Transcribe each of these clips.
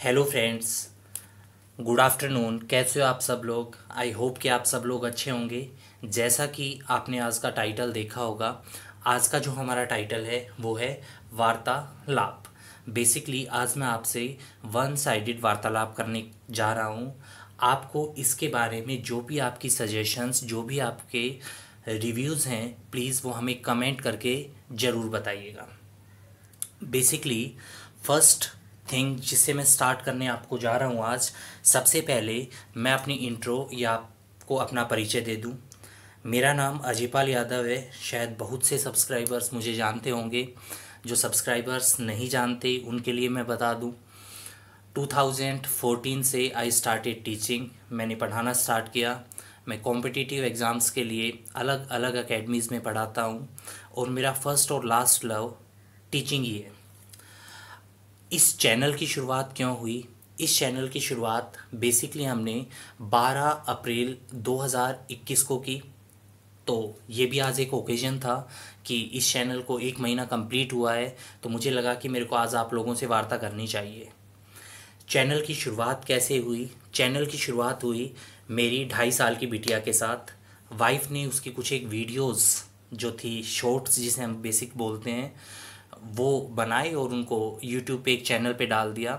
Hello friends, good afternoon. कैसे हो आप सब लोग? आई होप कि आप सब लोग अच्छे होंगे। जैसा कि आपने आज का टाइटल देखा होगा, आज का जो हमारा टाइटल है वो है वार्तालाप। बेसिकली आज मैं आपसे वन साइडेड वार्तालाप करने जा रहा हूँ। आपको इसके बारे में जो भी आपकी सजेशंस, जो भी आपके रिव्यूज़ हैं, प्लीज़ वो हमें कमेंट करके ज़रूर बताइएगा। बेसिकली फर्स्ट थिंग जिससे मैं स्टार्ट करने आपको जा रहा हूँ आज, सबसे पहले मैं अपनी इंट्रो या आपको अपना परिचय दे दूँ। मेरा नाम अजयपाल यादव है। शायद बहुत से सब्सक्राइबर्स मुझे जानते होंगे। जो सब्सक्राइबर्स नहीं जानते उनके लिए मैं बता दूँ, 2014 से आई स्टार्टेड टीचिंग। मैंने पढ़ाना स्टार्ट किया। मैं कॉम्पिटिटिव एग्ज़ाम्स के लिए अलग अलग अकेडमीज़ में पढ़ाता हूँ और मेरा फर्स्ट और लास्ट लव टीचिंग ही है। इस चैनल की शुरुआत क्यों हुई? इस चैनल की शुरुआत बेसिकली हमने 12 अप्रैल 2021 को की। तो ये भी आज एक ओकेजन था कि इस चैनल को 1 महीना कंप्लीट हुआ है, तो मुझे लगा कि मेरे को आज आप लोगों से वार्ता करनी चाहिए। चैनल की शुरुआत कैसे हुई? चैनल की शुरुआत हुई मेरी 2.5 साल की बिटिया के साथ। वाइफ ने उसकी कुछ एक वीडियोस जो थी, शॉर्ट्स जिसे हम बेसिक बोलते हैं, वो बनाए और उनको यूट्यूब पे एक चैनल पे डाल दिया।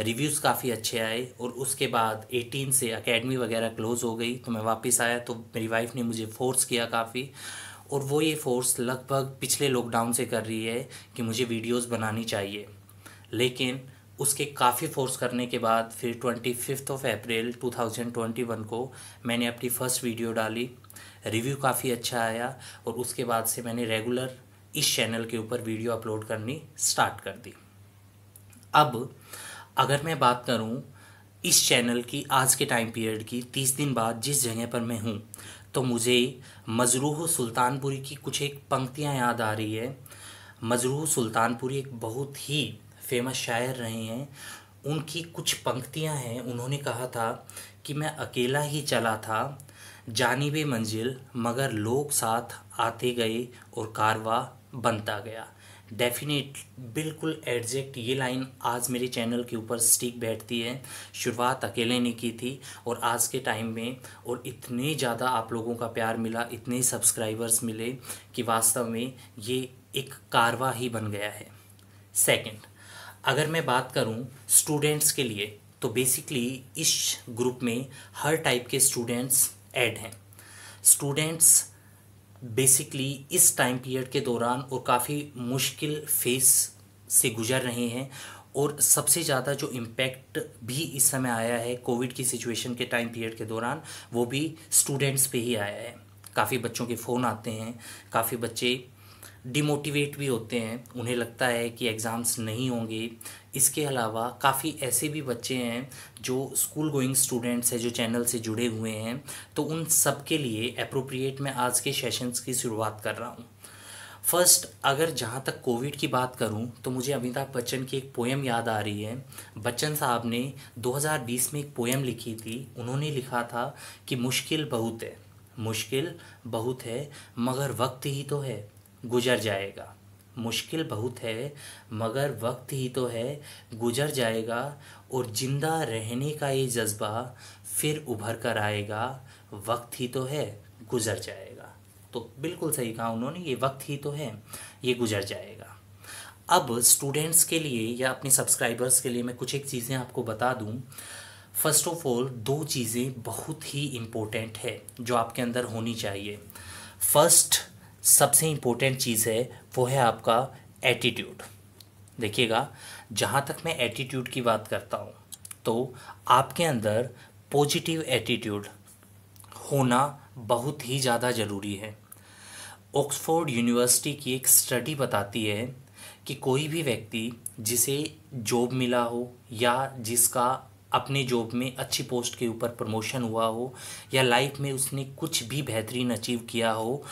रिव्यूज़ काफ़ी अच्छे आए और उसके बाद 18 से एकेडमी वगैरह क्लोज़ हो गई। तो मैं वापस आया तो मेरी वाइफ ने मुझे फ़ोर्स किया काफ़ी, और वो ये फ़ोर्स लगभग पिछले लॉकडाउन से कर रही है कि मुझे वीडियोस बनानी चाहिए। लेकिन उसके काफ़ी फोर्स करने के बाद फिर 25 अप्रैल 2021 को मैंने अपनी फ़र्स्ट वीडियो डाली। रिव्यू काफ़ी अच्छा आया और उसके बाद से मैंने रेगुलर इस चैनल के ऊपर वीडियो अपलोड करनी स्टार्ट कर दी। अब अगर मैं बात करूं इस चैनल की आज के टाइम पीरियड की, 30 दिन बाद जिस जगह पर मैं हूं, तो मुझे मजरूह सुल्तानपुरी की कुछ एक पंक्तियां याद आ रही है। मजरूह सुल्तानपुरी एक बहुत ही फेमस शायर रहे हैं। उनकी कुछ पंक्तियां हैं। उन्होंने कहा था कि मैं अकेला ही चला था जानिबे मंजिल, मगर लोग साथ आते गए और कारवां बनता गया। डेफिनेट बिल्कुल एग्जैक्ट ये लाइन आज मेरे चैनल के ऊपर स्टिक बैठती है। शुरुआत अकेले ने की थी और आज के टाइम में और इतने ज़्यादा आप लोगों का प्यार मिला, इतने सब्सक्राइबर्स मिले कि वास्तव में ये एक कारवां ही बन गया है। सेकंड, अगर मैं बात करूं स्टूडेंट्स के लिए, तो बेसिकली इस ग्रुप में हर टाइप के स्टूडेंट्स ऐड हैं। स्टूडेंट्स बेसिकली इस टाइम पीरियड के दौरान और काफ़ी मुश्किल फेस से गुजर रहे हैं, और सबसे ज़्यादा जो इम्पैक्ट भी इस समय आया है कोविड की सिचुएशन के टाइम पीरियड के दौरान, वो भी स्टूडेंट्स पे ही आया है। काफ़ी बच्चों के फ़ोन आते हैं, काफ़ी बच्चे डिमोटिवेट भी होते हैं, उन्हें लगता है कि एग्ज़ाम्स नहीं होंगे। इसके अलावा काफ़ी ऐसे भी बच्चे हैं जो स्कूल गोइंग स्टूडेंट्स हैं जो चैनल से जुड़े हुए हैं। तो उन सब के लिए अप्रोप्रिएट मैं आज के सेशंस की शुरुआत कर रहा हूँ। फर्स्ट, अगर जहाँ तक कोविड की बात करूँ तो मुझे अमिताभ बच्चन की एक पोएम याद आ रही है। बच्चन साहब ने 2020 में एक पोएम लिखी थी। उन्होंने लिखा था कि मुश्किल बहुत है, मुश्किल बहुत है, मगर वक्त ही तो है, गुजर जाएगा। मुश्किल बहुत है मगर वक्त ही तो है, गुजर जाएगा। और जिंदा रहने का ये जज्बा फिर उभर कर आएगा, वक्त ही तो है, गुजर जाएगा। तो बिल्कुल सही कहा उन्होंने, ये वक्त ही तो है, ये गुजर जाएगा। अब स्टूडेंट्स के लिए या अपने सब्सक्राइबर्स के लिए मैं कुछ एक चीज़ें आपको बता दूं। फर्स्ट ऑफ ऑल, दो चीज़ें बहुत ही इम्पोर्टेंट है जो आपके अंदर होनी चाहिए। फर्स्ट, सबसे इम्पोर्टेंट चीज़ है वो है आपका एटीट्यूड। देखिएगा, जहाँ तक मैं एटीट्यूड की बात करता हूँ तो आपके अंदर पॉजिटिव एटीट्यूड होना बहुत ही ज़्यादा ज़रूरी है। ऑक्सफोर्ड यूनिवर्सिटी की एक स्टडी बताती है कि कोई भी व्यक्ति जिसे जॉब मिला हो या जिसका अपने जॉब में अच्छी पोस्ट के ऊपर प्रमोशन हुआ हो या लाइफ में उसने कुछ भी बेहतरीन अचीव किया हो,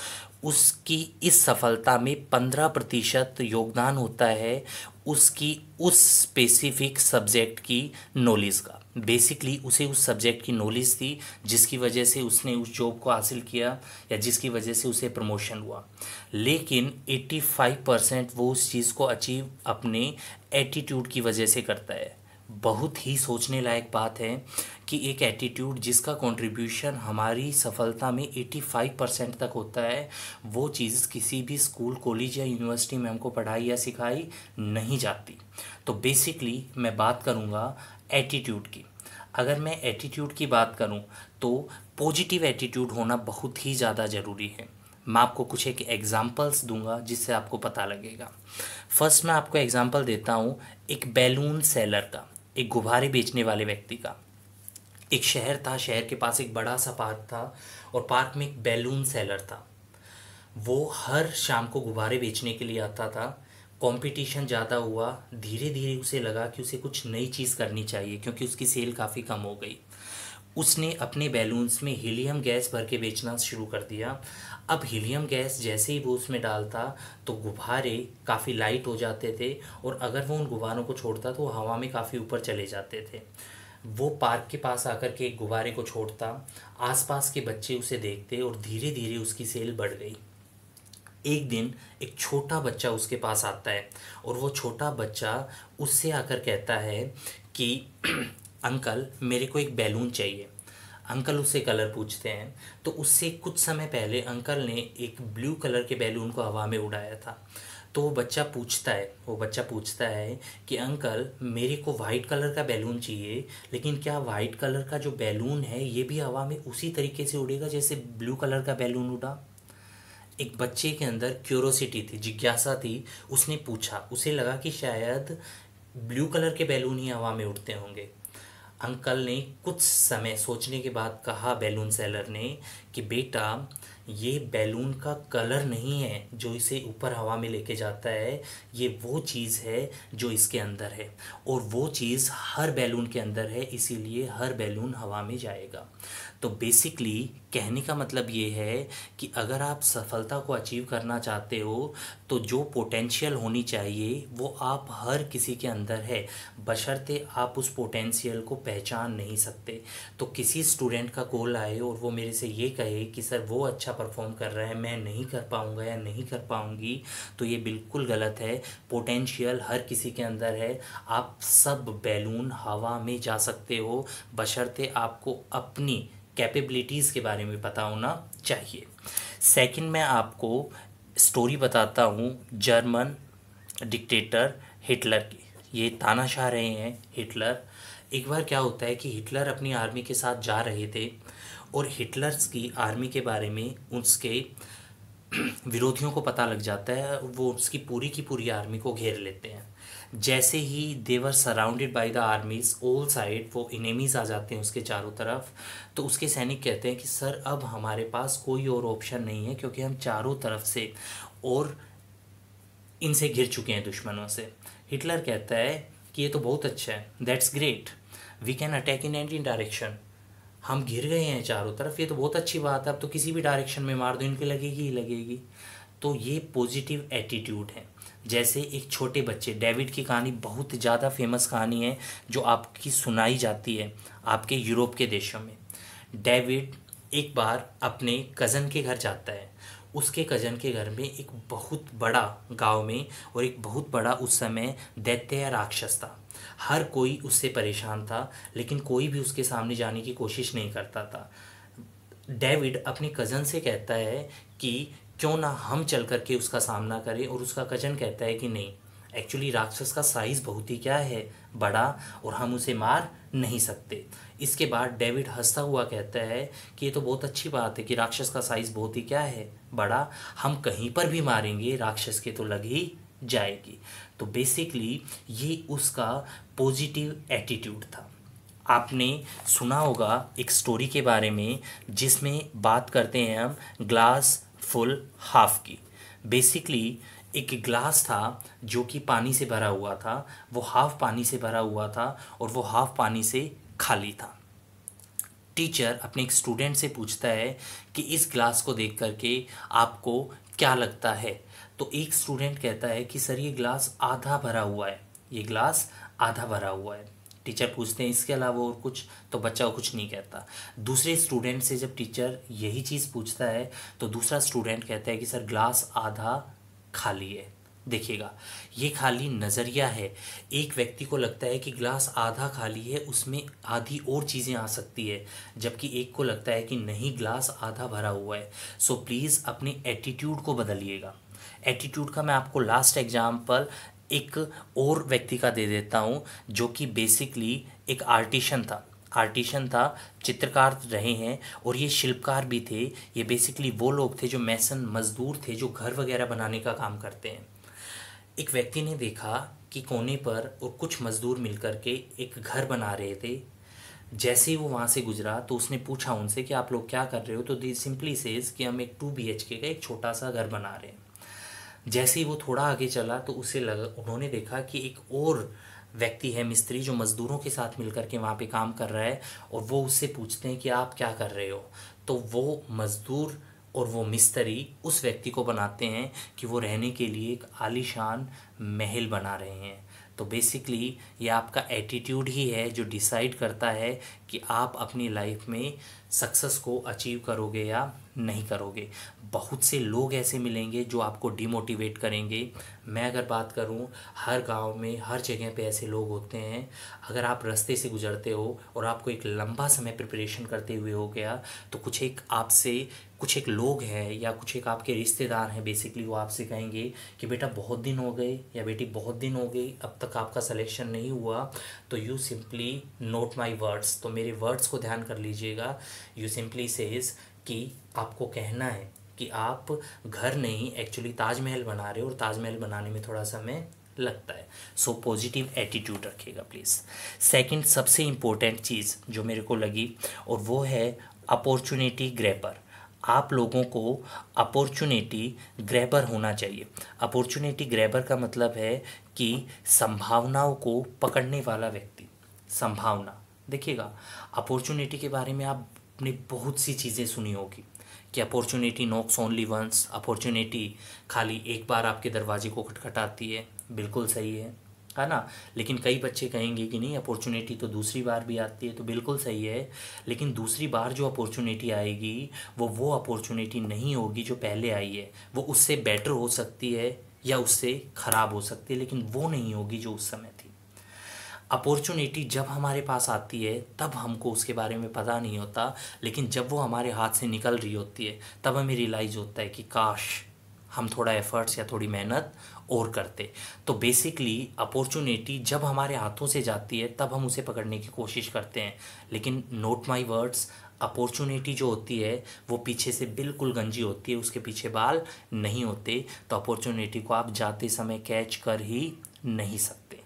उसकी इस सफलता में 15% योगदान होता है उसकी उस स्पेसिफिक सब्जेक्ट की नॉलेज का। बेसिकली उसे उस सब्जेक्ट की नॉलेज थी जिसकी वजह से उसने उस जॉब को हासिल किया या जिसकी वजह से उसे प्रमोशन हुआ। लेकिन 85% वो उस चीज़ को अचीव अपने एटीट्यूड की वजह से करता है। बहुत ही सोचने लायक बात है कि एक एटीट्यूड जिसका कंट्रीब्यूशन हमारी सफलता में 85% तक होता है, वो चीज़ किसी भी स्कूल, कॉलेज या यूनिवर्सिटी में हमको पढ़ाई या सिखाई नहीं जाती। तो बेसिकली मैं बात करूँगा एटीट्यूड की। अगर मैं एटीट्यूड की बात करूँ तो पॉजिटिव एटीट्यूड होना बहुत ही ज़्यादा ज़रूरी है। मैं आपको कुछ एक एग्जांपल्स दूंगा जिससे आपको पता लगेगा। फर्स्ट मैं आपको एग्जांपल देता हूँ एक बैलून सेलर का, एक गुब्बारे बेचने वाले व्यक्ति का। एक शहर था, शहर के पास एक बड़ा सा पार्क था और पार्क में एक बैलून सेलर था। वो हर शाम को गुब्बारे बेचने के लिए आता था। कंपटीशन ज़्यादा हुआ, धीरे धीरे उसे लगा कि उसे कुछ नई चीज़ करनी चाहिए क्योंकि उसकी सेल काफ़ी कम हो गई। उसने अपने बैलून्स में हीलियम गैस भर के बेचना शुरू कर दिया। अब हीलियम गैस जैसे ही वो उसमें डालता तो गुब्बारे काफ़ी लाइट हो जाते थे और अगर वो उन गुब्बारों को छोड़ता तो वो हवा में काफ़ी ऊपर चले जाते थे। वो पार्क के पास आकर के एक गुब्बारे को छोड़ता, आसपास के बच्चे उसे देखते और धीरे धीरे उसकी सेल बढ़ गई। एक दिन एक छोटा बच्चा उसके पास आता है और वो छोटा बच्चा उससे आकर कहता है कि अंकल मेरे को एक बैलून चाहिए। अंकल उससे कलर पूछते हैं तो उससे कुछ समय पहले अंकल ने एक ब्लू कलर के बैलून को हवा में उड़ाया था। तो वो बच्चा पूछता है कि अंकल मेरे को वाइट कलर का बैलून चाहिए, लेकिन क्या वाइट कलर का जो बैलून है ये भी हवा में उसी तरीके से उड़ेगा जैसे ब्लू कलर का बैलून उड़ा? एक बच्चे के अंदर क्यूरोसिटी थी, जिज्ञासा थी। उसने पूछा, उसे लगा कि शायद ब्लू कलर के बैलून ही हवा में उड़ते होंगे। अंकल ने कुछ समय सोचने के बाद कहा बैलून सेलर ने कि बेटा ये बैलून का कलर नहीं है जो इसे ऊपर हवा में लेके जाता है, ये वो चीज़ है जो इसके अंदर है और वो चीज़ हर बैलून के अंदर है, इसीलिए हर बैलून हवा में जाएगा। तो बेसिकली कहने का मतलब ये है कि अगर आप सफलता को अचीव करना चाहते हो तो जो पोटेंशियल होनी चाहिए वो आप हर किसी के अंदर है, बशर्ते आप उस पोटेंशियल को पहचान नहीं सकते। तो किसी स्टूडेंट का कॉल आए और वो मेरे से ये कहे कि सर वो अच्छा परफॉर्म कर रहा है, मैं नहीं कर पाऊँगा या नहीं कर पाऊँगी, तो ये बिल्कुल गलत है। पोटेंशियल हर किसी के अंदर है। आप सब बैलून हवा में जा सकते हो, बशर्ते आपको अपनी कैपेबिलिटीज़ के बारे में पता होना चाहिए। सेकंड मैं आपको स्टोरी बताता हूँ जर्मन डिक्टेटर हिटलर की। ये तानाशाह रहे हैं हिटलर। एक बार क्या होता है कि हिटलर अपनी आर्मी के साथ जा रहे थे और हिटलर्स की आर्मी के बारे में उसके विरोधियों को पता लग जाता है, वो उसकी पूरी की पूरी आर्मी को घेर लेते हैं। जैसे ही they were surrounded by the armies all side, वो इनेमीज आ जाते हैं उसके चारों तरफ। तो उसके सैनिक कहते हैं कि सर अब हमारे पास कोई और ऑप्शन नहीं है क्योंकि हम चारों तरफ से और इनसे घिर चुके हैं दुश्मनों से। हिटलर कहता है कि ये तो बहुत अच्छा है, that's great, we can attack in any direction. हम घिर गए हैं चारों तरफ, ये तो बहुत अच्छी बात है, अब तो किसी भी डायरेक्शन में मार दो, इनके लगेगी ही लगेगी। तो ये पॉजिटिव एटीट्यूड है। जैसे एक छोटे बच्चे, डेविड की कहानी बहुत ज़्यादा फेमस कहानी है जो आपकी सुनाई जाती है आपके यूरोप के देशों में। डेविड एक बार अपने कज़न के घर जाता है। उसके कज़न के घर में एक बहुत बड़ा गांव में और एक बहुत बड़ा उस समय दैत्य या राक्षस था। हर कोई उससे परेशान था लेकिन कोई भी उसके सामने जाने की कोशिश नहीं करता था। डेविड अपने कज़न से कहता है कि क्यों ना हम चल करके उसका सामना करें, और उसका कज़न कहता है कि नहीं, एक्चुअली राक्षस का साइज़ बहुत ही क्या है, बड़ा, और हम उसे मार नहीं सकते। इसके बाद डेविड हंसता हुआ कहता है कि ये तो बहुत अच्छी बात है कि राक्षस का साइज़ बहुत ही क्या है, बड़ा, हम कहीं पर भी मारेंगे राक्षस के तो लग ही जाएगी। तो बेसिकली ये उसका पॉजिटिव एटीट्यूड था। आपने सुना होगा एक स्टोरी के बारे में जिसमें बात करते हैं हम ग्लास फुल हाफ की। बेसिकली एक ग्लास था जो कि पानी से भरा हुआ था, वो हाफ पानी से भरा हुआ था और वो हाफ पानी से खाली था। टीचर अपने एक स्टूडेंट से पूछता है कि इस ग्लास को देख करके आपको क्या लगता है? तो एक स्टूडेंट कहता है कि सर ये ग्लास आधा भरा हुआ है, ये ग्लास आधा भरा हुआ है। टीचर पूछते हैं इसके अलावा और कुछ? तो बच्चा कुछ नहीं कहता। दूसरे स्टूडेंट से जब टीचर यही चीज़ पूछता है तो दूसरा स्टूडेंट कहता है कि सर ग्लास आधा खाली है। देखिएगा, ये खाली नज़रिया है। एक व्यक्ति को लगता है कि ग्लास आधा खाली है, उसमें आधी और चीज़ें आ सकती है, जबकि एक को लगता है कि नहीं, ग्लास आधा भरा हुआ है। सो प्लीज़ अपने एटीट्यूड को बदलिएगा। एटीट्यूड का मैं आपको लास्ट एग्जाम्पल एक और व्यक्ति का दे देता हूँ, जो कि बेसिकली एक आर्टिशन था, चित्रकार रहे हैं और ये शिल्पकार भी थे। ये बेसिकली वो लोग थे जो मैसन मजदूर थे, जो घर वगैरह बनाने का काम करते हैं। एक व्यक्ति ने देखा कि कोने पर और कुछ मजदूर मिलकर के एक घर बना रहे थे। जैसे ही वो वहाँ से गुजरा तो उसने पूछा उनसे कि आप लोग क्या कर रहे हो, तो दे सिंपली सेज कि हम एक 2 BHK का एक छोटा सा घर बना रहे हैं। जैसे ही वो थोड़ा आगे चला तो उसे लगा, उन्होंने देखा कि एक और व्यक्ति है, मिस्त्री, जो मज़दूरों के साथ मिलकर के वहाँ पे काम कर रहा है, और वो उससे पूछते हैं कि आप क्या कर रहे हो। तो वो मज़दूर और वो मिस्त्री उस व्यक्ति को बनाते हैं कि वो रहने के लिए एक आलीशान महल बना रहे हैं। तो बेसिकली ये आपका एटीट्यूड ही है जो डिसाइड करता है कि आप अपनी लाइफ में सक्सेस को अचीव करोगे या नहीं करोगे। बहुत से लोग ऐसे मिलेंगे जो आपको डिमोटिवेट करेंगे। मैं अगर बात करूं, हर गांव में हर जगह पे ऐसे लोग होते हैं। अगर आप रास्ते से गुजरते हो और आपको एक लंबा समय प्रिपरेशन करते हुए हो गया, तो कुछ एक लोग हैं या कुछ एक आपके रिश्तेदार हैं, बेसिकली वो आपसे कहेंगे कि बेटा बहुत दिन हो गए या बेटी बहुत दिन हो गई, अब तक आपका सिलेक्शन नहीं हुआ। तो you simply note my words, तो मेरे वर्ड्स को ध्यान कर लीजिएगा। यू सिंपली सेज कि आपको कहना है कि आप घर नहीं, एक्चुअली ताजमहल बना रहे हो, और ताजमहल बनाने में थोड़ा समय लगता है। सो पॉजिटिव एटीट्यूड रखिएगा प्लीज़। सेकंड सबसे इम्पोर्टेंट चीज़ जो मेरे को लगी, और वो है अपॉर्चुनिटी ग्रैबर। आप लोगों को अपॉर्चुनिटी ग्रैबर होना चाहिए। अपॉर्चुनिटी ग्रैबर का मतलब है कि संभावनाओं को पकड़ने वाला व्यक्ति। संभावना, देखिएगा, अपॉर्चुनिटी के बारे में आपने बहुत सी चीज़ें सुनी होगी कि opportunity knocks only once, opportunity खाली एक बार आपके दरवाजे को खटखटाती है। बिल्कुल सही है ना। लेकिन कई बच्चे कहेंगे कि नहीं, अपॉर्चुनिटी तो दूसरी बार भी आती है, तो बिल्कुल सही है। लेकिन दूसरी बार जो अपॉर्चुनिटी आएगी वो अपॉर्चुनिटी नहीं होगी जो पहले आई है। वो उससे बेटर हो सकती है या उससे ख़राब हो सकती है, लेकिन वो नहीं होगी जो उस समय थी। अपॉर्चुनिटी जब हमारे पास आती है तब हमको उसके बारे में पता नहीं होता, लेकिन जब वो हमारे हाथ से निकल रही होती है तब हमें रियलाइज़ होता है कि काश हम थोड़ा एफर्ट्स या थोड़ी मेहनत और करते। तो बेसिकली अपॉर्चुनिटी जब हमारे हाथों से जाती है तब हम उसे पकड़ने की कोशिश करते हैं, लेकिन नोट माय वर्ड्स, अपॉर्चुनिटी जो होती है वो पीछे से बिल्कुल गंजी होती है, उसके पीछे बाल नहीं होते। तो अपॉर्चुनिटी को आप जाते समय कैच कर ही नहीं सकते।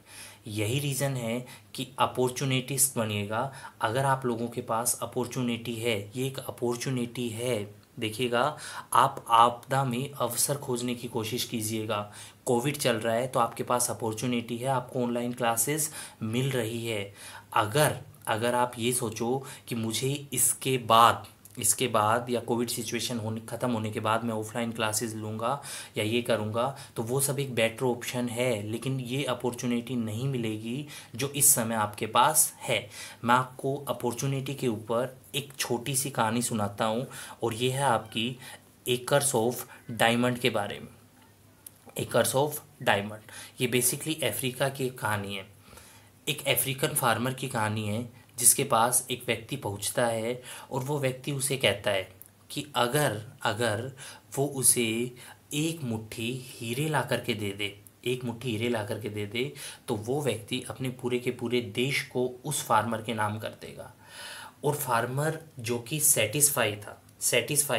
यही रीज़न है कि अपॉर्चुनिटीज़ बनिएगा। अगर आप लोगों के पास अपॉर्चुनिटी है, ये एक अपॉर्चुनिटी है, देखिएगा, आप आपदा में अवसर खोजने की कोशिश कीजिएगा। कोविड चल रहा है तो आपके पास अपॉर्चुनिटी है, आपको ऑनलाइन क्लासेस मिल रही है। अगर अगर आप ये सोचो कि मुझे इसके बाद या कोविड सिचुएशन ख़त्म होने के बाद मैं ऑफलाइन क्लासेस लूँगा या ये करूँगा, तो वो सब एक बेटर ऑप्शन है, लेकिन ये अपॉर्चुनिटी नहीं मिलेगी जो इस समय आपके पास है। मैं आपको अपॉर्चुनिटी के ऊपर एक छोटी सी कहानी सुनाता हूँ, और ये है आपकी एकर्स ऑफ डायमंड के बारे में। एकर्स ऑफ डायमंड, ये बेसिकली अफ्रीका की एक कहानी है। एक अफ्रीकन फार्मर की कहानी है, जिसके पास एक व्यक्ति पहुंचता है और वो व्यक्ति उसे कहता है कि अगर अगर वो उसे एक मुट्ठी हीरे ला करके दे दे, एक मुट्ठी हीरे ला करके दे दे, तो वो व्यक्ति अपने पूरे के पूरे देश को उस फार्मर के नाम कर देगा। और फार्मर जो कि सेटिस्फाई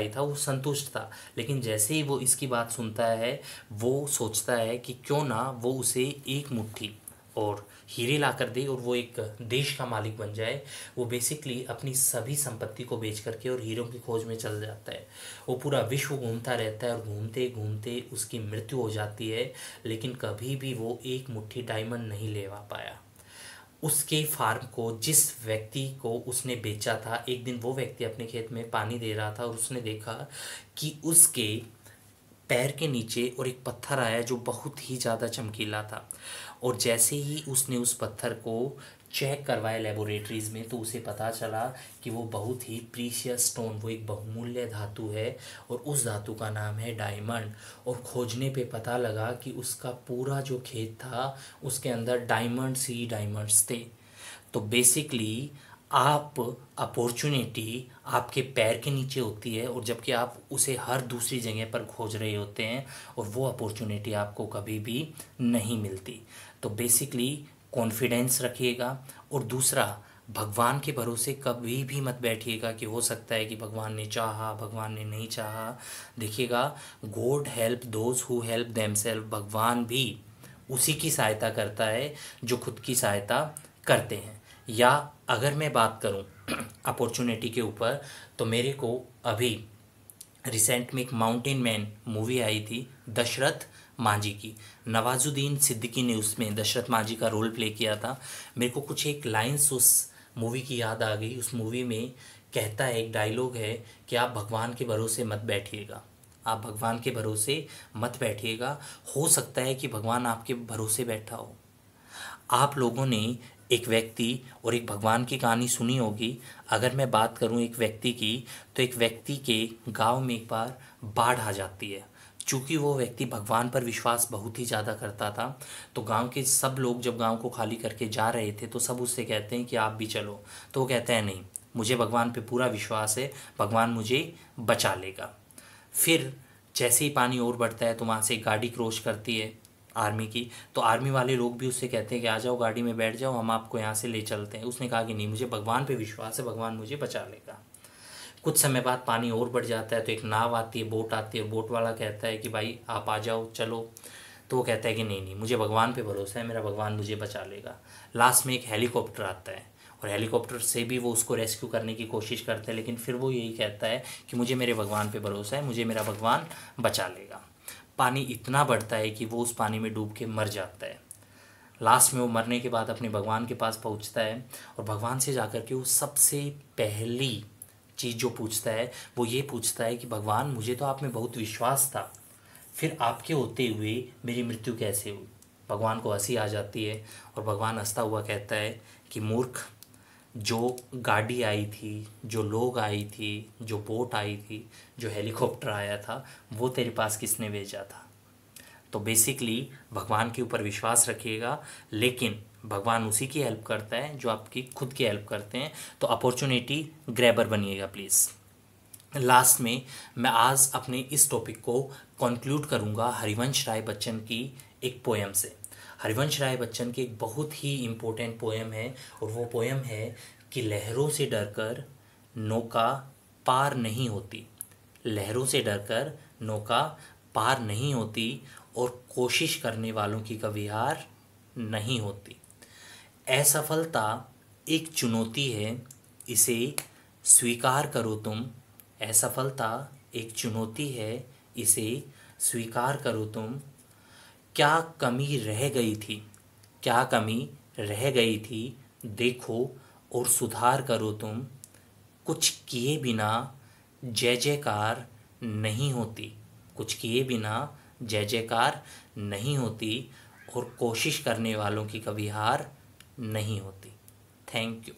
था, वो संतुष्ट था। लेकिन जैसे ही वो इसकी बात सुनता है, वो सोचता है कि क्यों ना वो उसे एक मुट्ठी और हीरे ला कर दे और वो एक देश का मालिक बन जाए। वो बेसिकली अपनी सभी संपत्ति को बेच करके और हीरों की खोज में चल जाता है। वो पूरा विश्व घूमता रहता है और घूमते घूमते उसकी मृत्यु हो जाती है, लेकिन कभी भी वो एक मुट्ठी डायमंड नहीं ले पाया। उसके फार्म को जिस व्यक्ति को उसने बेचा था, एक दिन वो व्यक्ति अपने खेत में पानी दे रहा था और उसने देखा कि उसके पैर के नीचे और एक पत्थर आया जो बहुत ही ज़्यादा चमकीला था। और जैसे ही उसने उस पत्थर को चेक करवाया लेबोरेटरीज़ में, तो उसे पता चला कि वो बहुत ही प्रीशियस स्टोन, वो एक बहुमूल्य धातु है और उस धातु का नाम है डायमंड। और खोजने पे पता लगा कि उसका पूरा जो खेत था उसके अंदर डायमंड्स ही डायमंड्स थे। तो बेसिकली आप अपॉर्चुनिटी आपके पैर के नीचे होती है, और जबकि आप उसे हर दूसरी जगह पर खोज रहे होते हैं और वो अपॉर्चुनिटी आपको कभी भी नहीं मिलती। तो बेसिकली कॉन्फिडेंस रखिएगा। और दूसरा, भगवान के भरोसे कभी भी मत बैठिएगा कि हो सकता है कि भगवान ने चाहा, भगवान ने नहीं चाहा। देखिएगा, God help those who help themselves. भगवान भी उसी की सहायता करता है जो खुद की सहायता करते हैं। या अगर मैं बात करूं अपॉर्चुनिटी के ऊपर, तो मेरे को अभी रिसेंट में एक माउंटेन मैन मूवी आई थी दशरथ मांझी की। नवाजुद्दीन सिद्दीकी ने उसमें दशरथ मांझी का रोल प्ले किया था। मेरे को कुछ एक लाइंस उस मूवी की याद आ गई। उस मूवी में कहता है, एक डायलॉग है कि आप भगवान के भरोसे मत बैठिएगा, आप भगवान के भरोसे मत बैठिएगा। हो सकता है कि भगवान आपके भरोसे बैठा हो। आप लोगों ने एक व्यक्ति और एक भगवान की कहानी सुनी होगी। अगर मैं बात करूं एक व्यक्ति की, तो एक व्यक्ति के गांव में एक बार बाढ़ आ जाती है। चूँकि वो व्यक्ति भगवान पर विश्वास बहुत ही ज़्यादा करता था, तो गांव के सब लोग जब गांव को खाली करके जा रहे थे तो सब उससे कहते हैं कि आप भी चलो। तो वो कहता है, नहीं, मुझे भगवान पे पूरा विश्वास है, भगवान मुझे बचा लेगा। फिर जैसे ही पानी और बढ़ता है तो वहाँ से एक गाड़ी क्रॉस करती है आर्मी की। तो आर्मी वाले लोग भी उससे कहते हैं कि आ जाओ, गाड़ी में बैठ जाओ, हम आपको यहाँ से ले चलते हैं। उसने कहा कि नहीं, मुझे भगवान पे विश्वास है, भगवान मुझे बचा लेगा। कुछ समय बाद पानी और बढ़ जाता है तो एक नाव आती है, बोट आती है। बोट वाला कहता है कि भाई आप आ जाओ, चलो। तो वो कहता है कि नहीं नहीं, मुझे भगवान पे भरोसा है, मेरा भगवान मुझे बचा लेगा। लास्ट में एक हेलीकॉप्टर आता है और हेलीकॉप्टर से भी वो उसको रेस्क्यू करने की कोशिश करते हैं, लेकिन फिर वो यही कहता है कि मुझे मेरे भगवान पे भरोसा है, मुझे मेरा भगवान बचा लेगा। पानी इतना बढ़ता है कि वो उस पानी में डूब के मर जाता है। लास्ट में वो मरने के बाद अपने भगवान के पास पहुंचता है और भगवान से जाकर के वो सबसे पहली चीज़ जो पूछता है वो ये पूछता है कि भगवान, मुझे तो आप में बहुत विश्वास था, फिर आपके होते हुए मेरी मृत्यु कैसे हुई। भगवान को हंसी आ जाती है और भगवान हंसता हुआ कहता है कि मूर्ख, जो गाड़ी आई थी, जो लोग आई थी, जो बोट आई थी, जो हेलीकॉप्टर आया था, वो तेरे पास किसने भेजा था। तो बेसिकली भगवान के ऊपर विश्वास रखिएगा, लेकिन भगवान उसी की हेल्प करता है जो आपकी खुद की हेल्प करते हैं। तो अपॉर्चुनिटी ग्रैबर बनिएगा प्लीज़। लास्ट में मैं आज अपने इस टॉपिक को कंक्लूड करूंगा हरिवंश राय बच्चन की एक पोएम से। हरिवंश राय बच्चन की एक बहुत ही इम्पोर्टेंट पोएम है और वो पोएम है कि लहरों से डरकर नौका पार नहीं होती, लहरों से डरकर नौका पार नहीं होती और कोशिश करने वालों की कभी हार नहीं होती। असफलता एक चुनौती है, इसे स्वीकार करो तुम। असफलता एक चुनौती है, इसे स्वीकार करो तुम। क्या कमी रह गई थी, क्या कमी रह गई थी, देखो और सुधार करो तुम। कुछ किए बिना जय जयकार नहीं होती, कुछ किए बिना जय जयकार नहीं होती और कोशिश करने वालों की कभी हार नहीं होती। Thank you.